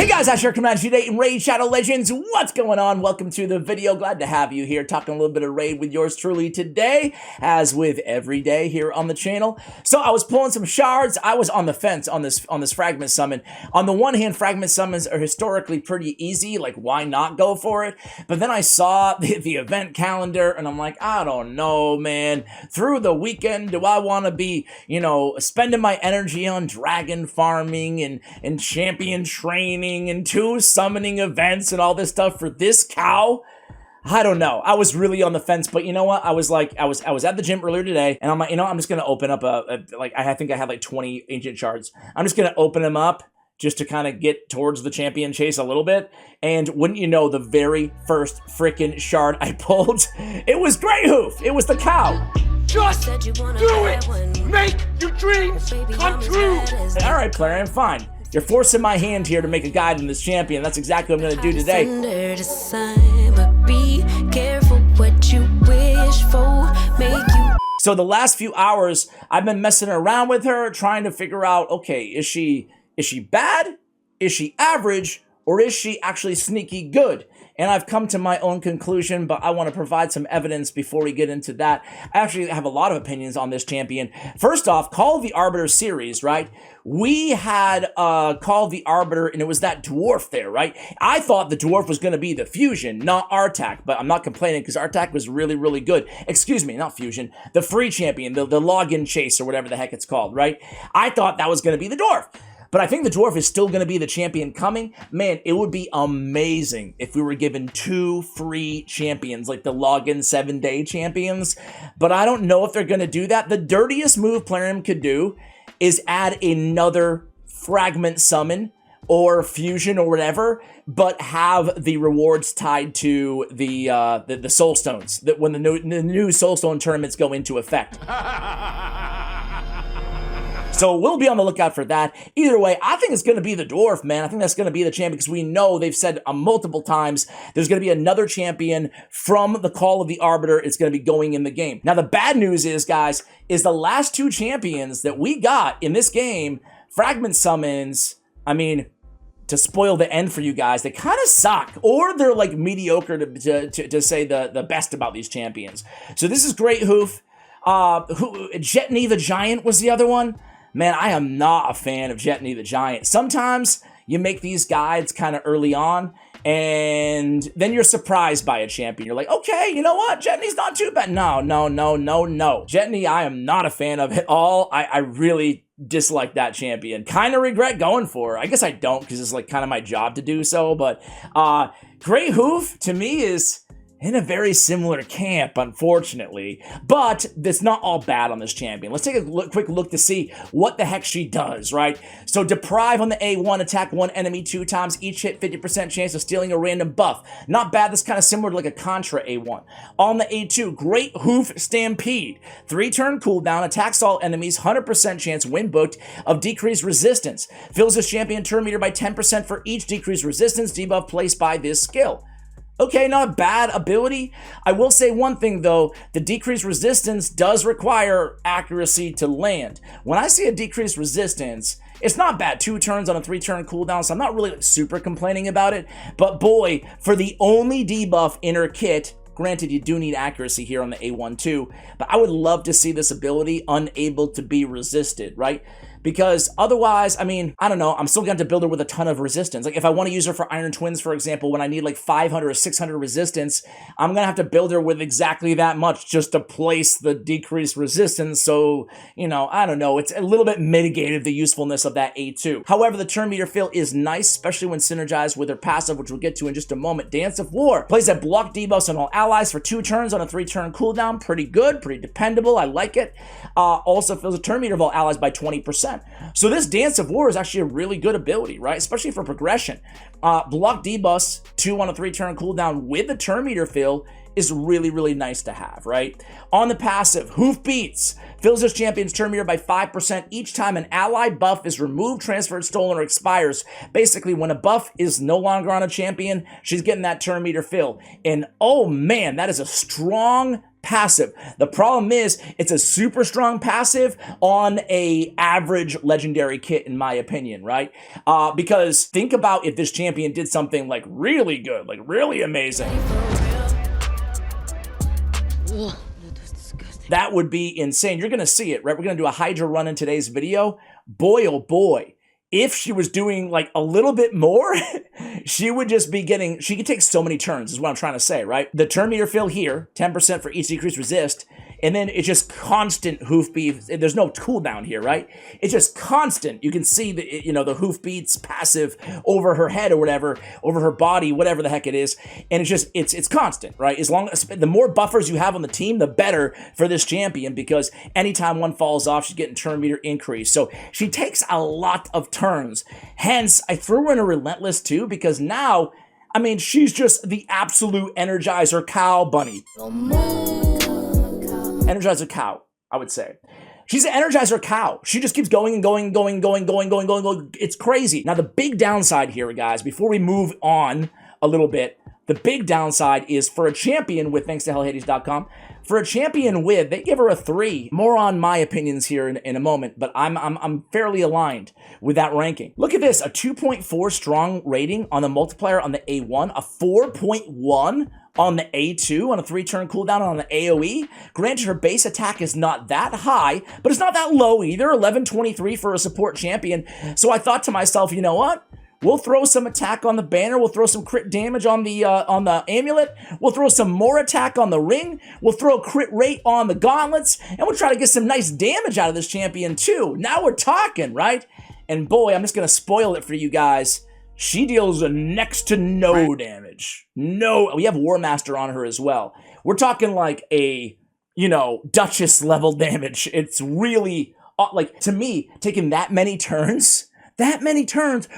Hey guys, Asher coming at you today in Raid Shadow Legends. What's going on? Welcome to the video. Glad to have you here talking a little bit of Raid with yours truly today, as with every day here on the channel. So I was pulling some shards. I was on the fence on this fragment summon. On the one hand, fragment summons are historically pretty easy, like why not go for it? But then I saw the event calendar and I'm like, I don't know, man. Through the weekend, do I want to be, spending my energy on dragon farming and champion training and 2 summoning events and all this stuff for this cow? I don't know. I was really on the fence, but you know what? I was at the gym earlier today, and I'm like, I'm just gonna open up I think I had like 20 ancient shards. I'm just gonna open them up just to kind of get towards the champion chase a little bit. And wouldn't you know, the very first freaking shard I pulled, it was Greathoof. It was the cow. Just do it! Make your dreams come true! All right, Plarian, fine. You're forcing my hand here to make a guide in this champion. That's exactly what I'm going to do today. So the last few hours, I've been messing around with her, trying to figure out, okay, is she bad? Is she average? Or is she actually sneaky good? And I've come to my own conclusion, but I want to provide some evidence before we get into that. I actually have a lot of opinions on this champion. First off, Call of the Arbiter Series, right? We had Call of the Arbiter, and it was that dwarf there, right? I thought the dwarf was going to be the fusion, not Artak, but I'm not complaining because Artak was really, really good. Excuse me, not fusion. The free champion, the login chase or whatever the heck it's called, right? I thought that was going to be the dwarf. But I think the dwarf is still going to be the champion coming. Man, it would be amazing if we were given 2 free champions, like the login 7-day champions. But I don't know if they're going to do that. The dirtiest move Plarium could do is add another fragment summon or fusion or whatever, but have the rewards tied to the soul stones, that when the new soul stone tournaments go into effect. So we'll be on the lookout for that. Either way, I think it's going to be the dwarf, man. I think that's going to be the champion because we know they've said multiple times there's going to be another champion from the Call of the Arbiter. It's going to be going in the game. Now, the bad news is, guys, is the last 2 champions that we got in this game, fragment summons, I mean, to spoil the end for you guys, they kind of suck, or they're like mediocre to say the best about these champions. So this is Greathoof. Jetney the Giant was the other one. Man, I am not a fan of Jetney the Giant. Sometimes you make these guides kind of early on, and then you're surprised by a champion. You're like, okay, you know what? Jetney's not too bad. No. Jetney, I am not a fan of at all. I really dislike that champion. Kind of regret going for her. I guess I don't because it's like kind of my job to do so, but Greathoof, to me, is in a very similar camp, unfortunately, but it's not all bad on this champion. Let's take a quick look to see what the heck she does, right? So deprive on the A1, attack 1 enemy 2 times, each hit 50% chance of stealing a random buff. Not bad, that's kind of similar to like a Contra A1. On the A2, Greathoof Stampede. 3-turn cooldown, attacks all enemies, 100% chance win booked of decreased resistance. Fills this champion turn meter by 10% for each decreased resistance debuff placed by this skill. Okay, not a bad ability. I will say one thing though, the decreased resistance does require accuracy to land. When I see a decreased resistance, it's not bad. 2 turns on a 3-turn cooldown, so I'm not really super complaining about it. But boy, for the only debuff in her kit, granted, you do need accuracy here on the A1 too, but I would love to see this ability unable to be resisted, right? Because otherwise, I mean, I don't know, I'm still going to build her with a ton of resistance. Like if I want to use her for Iron Twins, for example, when I need like 500 or 600 resistance, I'm going to have to build her with exactly that much just to place the decreased resistance. So, I don't know, it's a little bit mitigated the usefulness of that A2. However, the turn meter fill is nice, especially when synergized with her passive, which we'll get to in just a moment. Dance of War plays a block debuffs on all allies for 2 turns on a 3-turn cooldown. Pretty good, pretty dependable. I like it. Also fills a turn meter of all allies by 20%. So this Dance of War is actually a really good ability, right? Especially for progression. Block debuffs, 2 on a 3-turn cooldown with the turn meter fill is really, really nice to have, right? On the passive, Hoof Beats fills this champion's turn meter by 5% each time an ally buff is removed, transferred, stolen, or expires. Basically, when a buff is no longer on a champion, she's getting that turn meter fill. And oh man, that is a strong passive. The problem is it's a super strong passive on a average legendary kit, in my opinion, right? Because think about if this champion did something like really good, like really amazing. That would be insane. You're going to see it, right? We're going to do a Hydra run in today's video. Boy, oh boy. If she was doing like a little bit more, she would just be getting, she could take so many turns is what I'm trying to say, right? The turn meter fill here, 10% for each decreased resist, and then it's just constant hoof beat. There's no cooldown here, right? It's just constant. You can see the, you know, the hoof beats passive over her head or whatever, over her body, whatever the heck it is. And it's just, it's constant, right? As long as, the more buffers you have on the team, the better for this champion, because anytime one falls off, she's getting turn meter increase. So she takes a lot of turns. Hence, I threw her in a relentless too, because now, I mean, she's just the absolute Energizer cow bunny. Energizer cow, I would say. She's an Energizer cow. She just keeps going and going and going and going, going, going, going, going. It's crazy. Now, the big downside here, guys, before we move on a little bit, the big downside is for a champion with, thanks to hellhades.com, for a champion with, they give her a 3. More on my opinions here in a moment, but I'm fairly aligned with that ranking. Look at this, a 2.4 strong rating on the multiplier on the A1, a 4.1 on the A2 on a 3-turn cooldown on the AoE. Granted, her base attack is not that high, but it's not that low either, 1123 for a support champion. So I thought to myself, you know what? We'll throw some attack on the banner. We'll throw some crit damage on the amulet. We'll throw some more attack on the ring. We'll throw crit rate on the gauntlets. And we'll try to get some nice damage out of this champion too. Now we're talking, right? And boy, I'm just going to spoil it for you guys. She deals next to no damage. No, we have War Master on her as well. We're talking like a, you know, Duchess level damage. It's really, like, to me, taking that many turns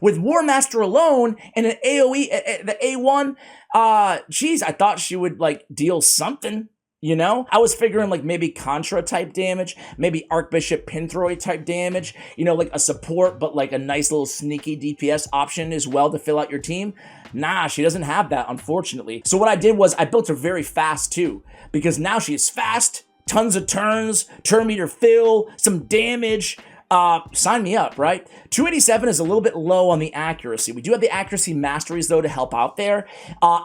with War Master alone and an AoE, the A1, geez, I thought she would, like, deal something, you know? I was figuring, like, maybe Contra type damage, maybe Archbishop Pinthroid type damage, you know, like a support, but like a nice little sneaky DPS option as well to fill out your team. Nah, she doesn't have that, unfortunately. So what I did was I built her very fast, too, because now she's fast, tons of turns, turn meter fill, some damage. Sign me up, right? 287 is a little bit low on the accuracy. We do have the accuracy masteries, though, to help out there.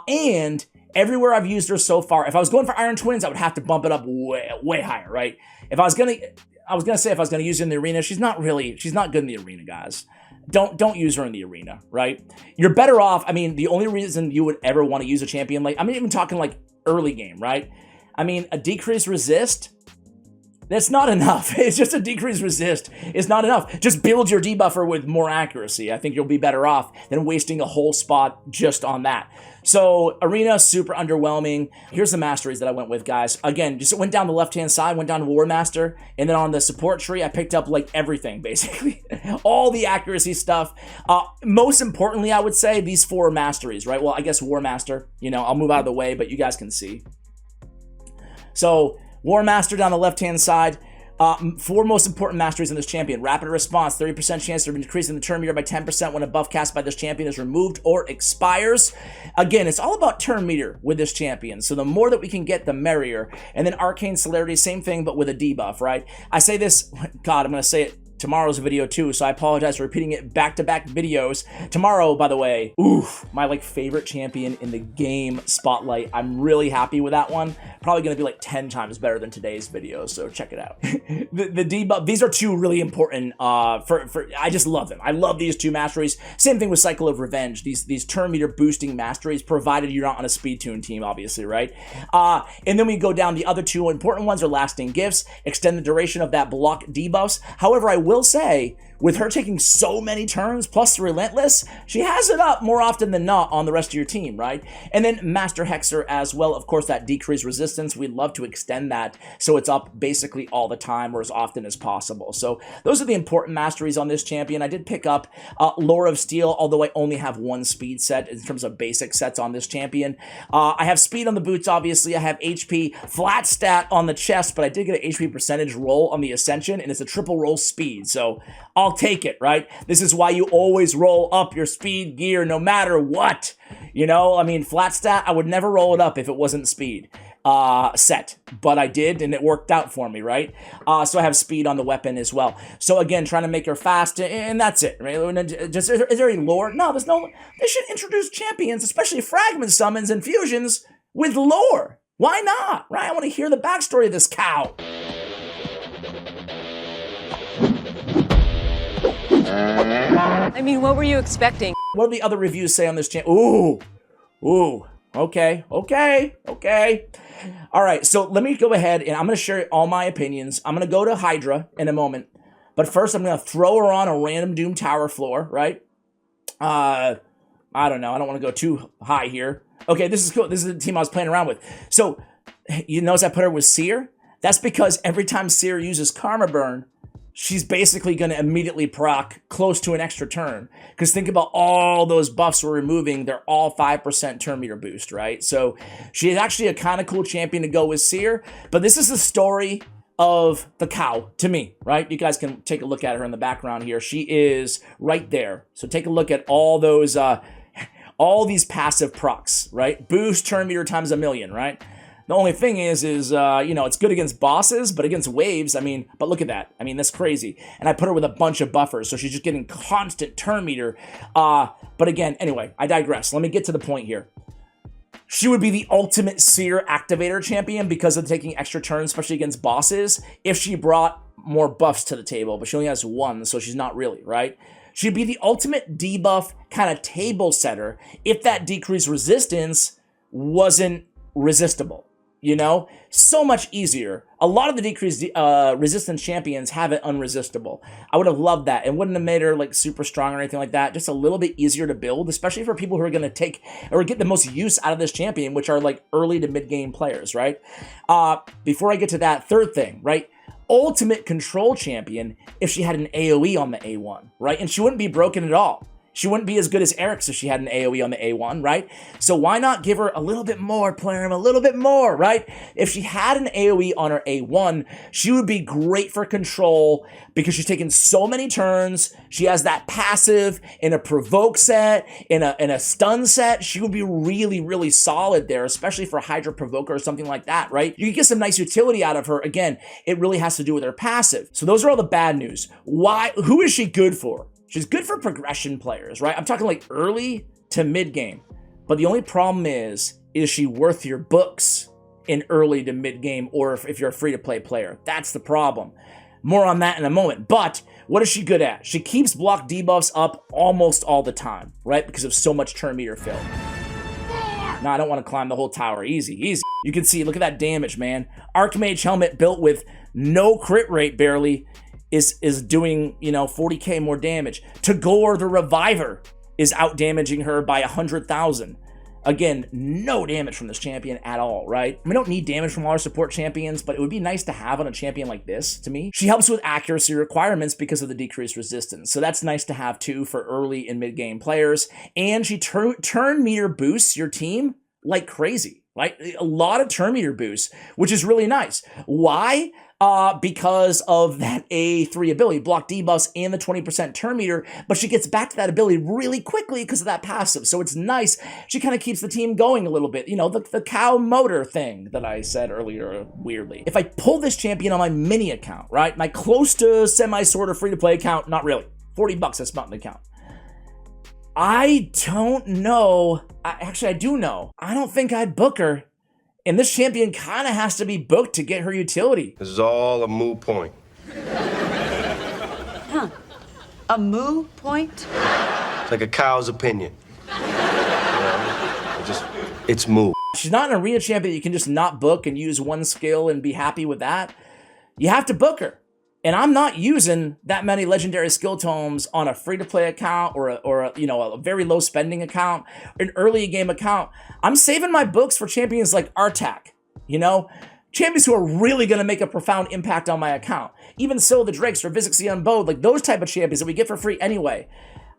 And everywhere I've used her so far, if I was going for Iron Twins, I would have to bump it up way higher, right? If I was gonna say if I was gonna use her in the arena, she's not good in the arena, guys. Don't use her in the arena, right? You're better off, I mean, the only reason you would ever want to use a champion, like, I'm even talking like early game, right? I mean, a decreased resist, that's not enough. It's just a decreased resist. It's not enough. Just build your debuffer with more accuracy. I think you'll be better off than wasting a whole spot just on that. So, arena, super underwhelming. Here's the masteries that I went with, guys. Again, just went down the left-hand side, went down to War Master, and then on the support tree, I picked up, like, everything, basically. All the accuracy stuff. Most importantly, I would say, these 4 masteries, right? Well, I guess War Master, you know, I'll move out of the way, but you guys can see. So, War Master down the left-hand side. 4 most important masteries in this champion. Rapid response, 30% chance of increasing the turn meter by 10% when a buff cast by this champion is removed or expires. Again, it's all about turn meter with this champion. So the more that we can get, the merrier. And then Arcane Celerity, same thing, but with a debuff, right? I say this, God, I'm going to say it tomorrow's video too, so I apologize for repeating it back-to-back videos. Tomorrow, by the way, oof, my like favorite champion in the game spotlight. I'm really happy with that one. Probably gonna be like 10 times better than today's video, so check it out. the debuff, these are 2 really important, I just love them. I love these 2 masteries. Same thing with Cycle of Revenge, these turn meter boosting masteries, provided you're not on a speed tune team, obviously, right? And then we go down, the other 2 important ones are Lasting Gifts, extend the duration of that block debuffs. However, I will say, with her taking so many turns, plus the Relentless, she has it up more often than not on the rest of your team, right? And then Master Hexer as well, of course, that decreased resistance, we'd love to extend that so it's up basically all the time or as often as possible. So those are the important masteries on this champion. I did pick up Lore of Steel, although I only have 1 speed set in terms of basic sets on this champion. I have speed on the boots, obviously. I have HP flat stat on the chest, but I did get an HP percentage roll on the Ascension, and it's a triple roll speed, so I'll take it, right? This is why you always roll up your speed gear no matter what. You know, I mean, flat stat, I would never roll it up if it wasn't speed. set, but I did, and it worked out for me, right? So I have speed on the weapon as well. So again, trying to make her fast, and that's it, right? Just, is there any lore? No, there's no. They should introduce champions, especially fragment summons and fusions, with lore. Why not, right? I want to hear the backstory of this cow. I mean, what were you expecting? What do the other reviews say on this champ? Ooh. Okay. All right, so let me go ahead and I'm going to share all my opinions. I'm going to go to Hydra in a moment. But first, I'm going to throw her on a random Doom Tower floor, right? I don't know. I don't want to go too high here. Okay, this is cool. This is the team I was playing around with. So, you notice I put her with Seer? That's because every time Seer uses Karma Burn, she's basically going to immediately proc close to an extra turn. Because think about all those buffs we're removing. They're all 5% turn meter boost, right? So she is actually a kind of cool champion to go with Seer. But this is the story of the cow to me, right? You guys can take a look at her in the background here. She is right there. So take a look at all those, all these passive procs, right? Boost turn meter times 1,000,000, right? The only thing is you know, it's good against bosses, but against waves, I mean, but look at that. I mean, that's crazy. And I put her with a bunch of buffers, so she's just getting constant turn meter. But again, anyway, I digress. Let me get to the point here. She would be the ultimate Seer activator champion because of taking extra turns, especially against bosses, if she brought more buffs to the table, but she only has one, so she's not really, right? She'd be the ultimate debuff kind of table setter if that decreased resistance wasn't resistible. You know, so much easier. A lot of the decreased resistance champions have it unresistible. I would have loved that. It wouldn't have made her like super strong or anything like that. Just a little bit easier to build, especially for people who are going to take or get the most use out of this champion, which are like early to mid game players, right? Before I get to that, third thing, right? Ultimate control champion if she had an AoE on the A1, right? And she wouldn't be broken at all. She wouldn't be as good as Eric's if she had an AoE on the A1, right? So why not give her a little bit more, Plarium, a little bit more, right? If she had an AoE on her A1, she would be great for control because she's taking so many turns. She has that passive in a provoke set, in a stun set. She would be really, really solid there, especially for Hydra Provoker or something like that, right? You can get some nice utility out of her. Again, it really has to do with her passive. So those are all the bad news. Who is she good for? She's good for progression players, right? I'm talking like early to mid game. But the only problem is she worth your books in early to mid game or if you're a free to play player? That's the problem. More on that in a moment. But what is she good at? She keeps block debuffs up almost all the time, right? Because of so much turn meter fill. No, I don't want to climb the whole tower. Easy. You can see, look at that damage, man. Archmage helmet built with no crit rate barely is doing, you know, 40k more damage. Tagore the Reviver is out damaging her by 100,000. Again, no damage from this champion at all, right? We don't need damage from all our support champions, but it would be nice to have on a champion like this, to me. She helps with accuracy requirements because of the decreased resistance, so that's nice to have too for early and mid-game players. And she turn meter boosts your team like crazy, right? A lot of turn meter boosts, which is really nice. Why? Because of that A3 ability, block debuffs and the 20% turn meter, but she gets back to that ability really quickly because of that passive. So it's nice. She kind of keeps the team going a little bit. You know, the cow motor thing that I said earlier, weirdly. If I pull this champion on my mini account, right, my close to semi-sort of free-to-play account, not really, $40 I spent on the account. I don't know. Actually, I do know. I don't think I'd book her. And this champion kind of has to be booked to get her utility. This is all a moot point. Huh. A moo point? It's like a cow's opinion. It's moo. She's not an arena champion you can just not book and use one skill and be happy with that. You have to book her. And I'm not using that many legendary skill tomes on a free-to-play account or a you know, a very low spending account, an early game account. I'm saving my books for champions like Artak, you know, champions who are really going to make a profound impact on my account. Even so, the Drakes or Vizixia Unbowed, like those type of champions that we get for free anyway.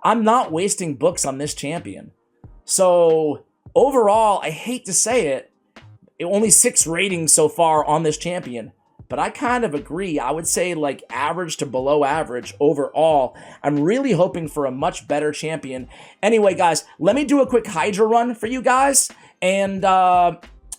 I'm not wasting books on this champion. So overall, I hate to say it, only 6 ratings so far on this champion. But I kind of agree. I would say like average to below average overall. I'm really hoping for a much better champion. Anyway, guys, let me do a quick Hydra run for you guys. And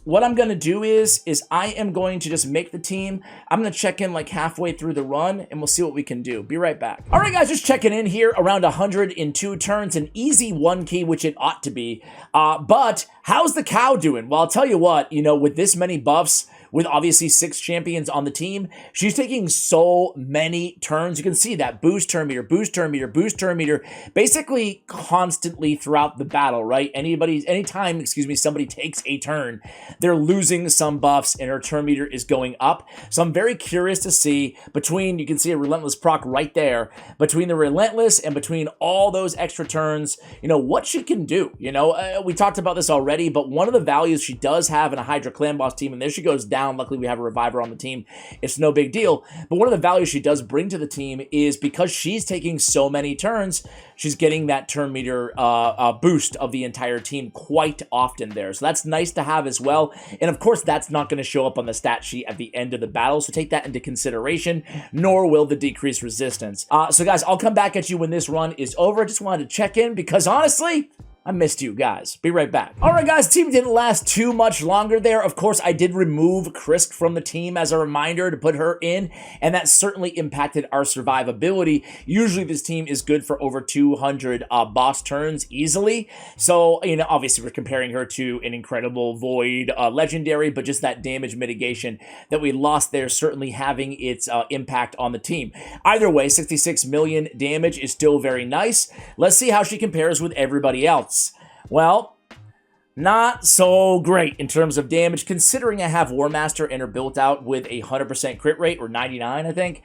what I'm going to do is I am going to just make the team. I'm going to check in like halfway through the run, and we'll see what we can do. Be right back. All right, guys, just checking in here around 102 turns, an easy 1 key, which it ought to be. But how's the cow doing? Well, I'll tell you what, you know, with this many buffs, with obviously 6 champions on the team, she's taking so many turns. You can see that boost turn meter, boost turn meter, boost turn meter, basically constantly throughout the battle, right? Anytime, excuse me, somebody takes a turn, they're losing some buffs and her turn meter is going up. So I'm very curious to see between, you can see a Relentless proc right there, between the Relentless and between all those extra turns, you know, what she can do. You know, we talked about this already, but one of the values she does have in a Hydra Clan Boss team, and there she goes down. Luckily, we have a Reviver on the team. It's no big deal. But one of the values she does bring to the team is because she's taking so many turns, she's getting that turn meter boost of the entire team quite often there. So that's nice to have as well. And of course, that's not going to show up on the stat sheet at the end of the battle. So take that into consideration, nor will the decreased resistance. So guys, I'll come back at you when this run is over. I just wanted to check in because honestly, I missed you guys. Be right back. All right, guys, team didn't last too much longer there. Of course, I did remove Krisk from the team as a reminder to put her in, and that certainly impacted our survivability. Usually, this team is good for over 200 boss turns easily. So, you know, obviously, we're comparing her to an incredible Void legendary, but just that damage mitigation that we lost there certainly having its impact on the team. Either way, 66 million damage is still very nice. Let's see how she compares with everybody else. Well, not so great in terms of damage, considering I have War Master and her built out with a 100% crit rate, or 99, I think.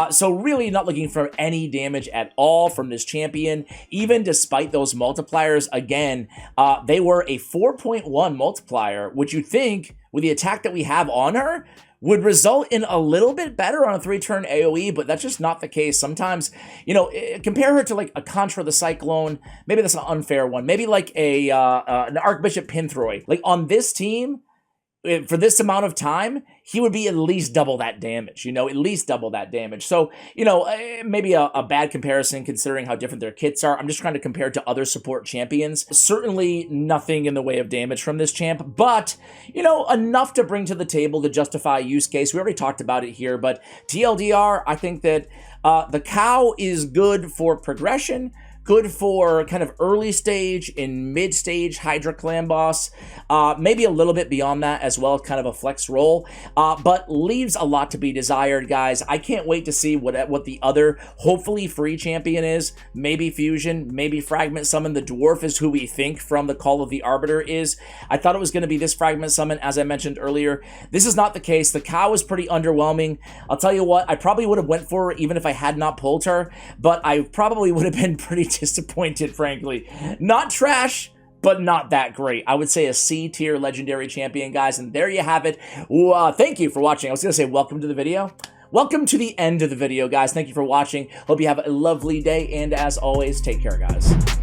So really not looking for any damage at all from this champion, even despite those multipliers. Again, they were a 4.1 multiplier, which you'd think, with the attack that we have on her, would result in a little bit better on a 3-turn AoE, but that's just not the case. Sometimes, you know, compare her to like a Contra the Cyclone. Maybe that's an unfair one. Maybe like an Archbishop Pinthroy. Like on this team, for this amount of time, he would be at least double that damage, you know, at least double that damage. So, you know, maybe a bad comparison considering how different their kits are. I'm just trying to compare to other support champions. Certainly nothing in the way of damage from this champ, but, you know, enough to bring to the table to justify use case. We already talked about it here, but TLDR, I think that the cow is good for progression, good for kind of early stage and mid stage Hydra Clan Boss, maybe a little bit beyond that as well, kind of a flex role, but leaves a lot to be desired, guys. I can't wait to see what the other hopefully free champion is. Maybe Fusion, maybe Fragment Summon. The Dwarf is who we think from the Call of the Arbiter is. I thought it was going to be this Fragment Summon, as I mentioned earlier. This is not the case. The cow is pretty underwhelming. I'll tell you what, I probably would have went for her even if I had not pulled her, but I probably would have been pretty disappointed, frankly. Not trash, but not that great. I would say a C-tier legendary champion, guys, and there you have it. Thank you for watching. I was going to say welcome to the video. Welcome to the end of the video, guys. Thank you for watching. Hope you have a lovely day, and as always, take care, guys.